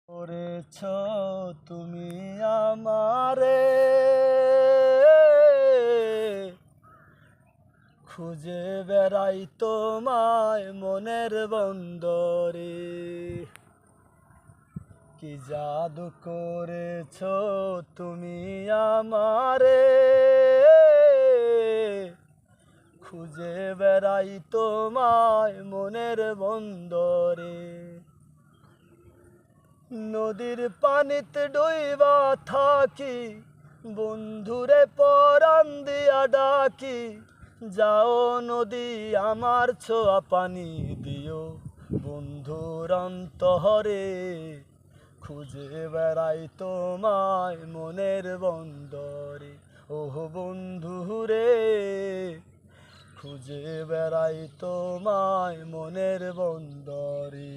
করেছ তুমি আমারে, খুঁজে বেড়াই তোমায় মনের বন্দরে। কি জাদু করেছ তুমি আমারে, খুঁজে বেড়াই তোমায় মনের বন্দরে। নদীর পানিতে ডুইবা থাকি, বন্ধুরে পরাণ দিয়া ডাকি। যাও নদী আমার ছোঁয়া পানি দিও বন্ধুর অন্তরে। খুঁজে বেড়াই তোমায় মনের বন্দরে। ওহ বন্ধুরে, খুঁজে বেড়াই তোমায় মনের বন্দরে।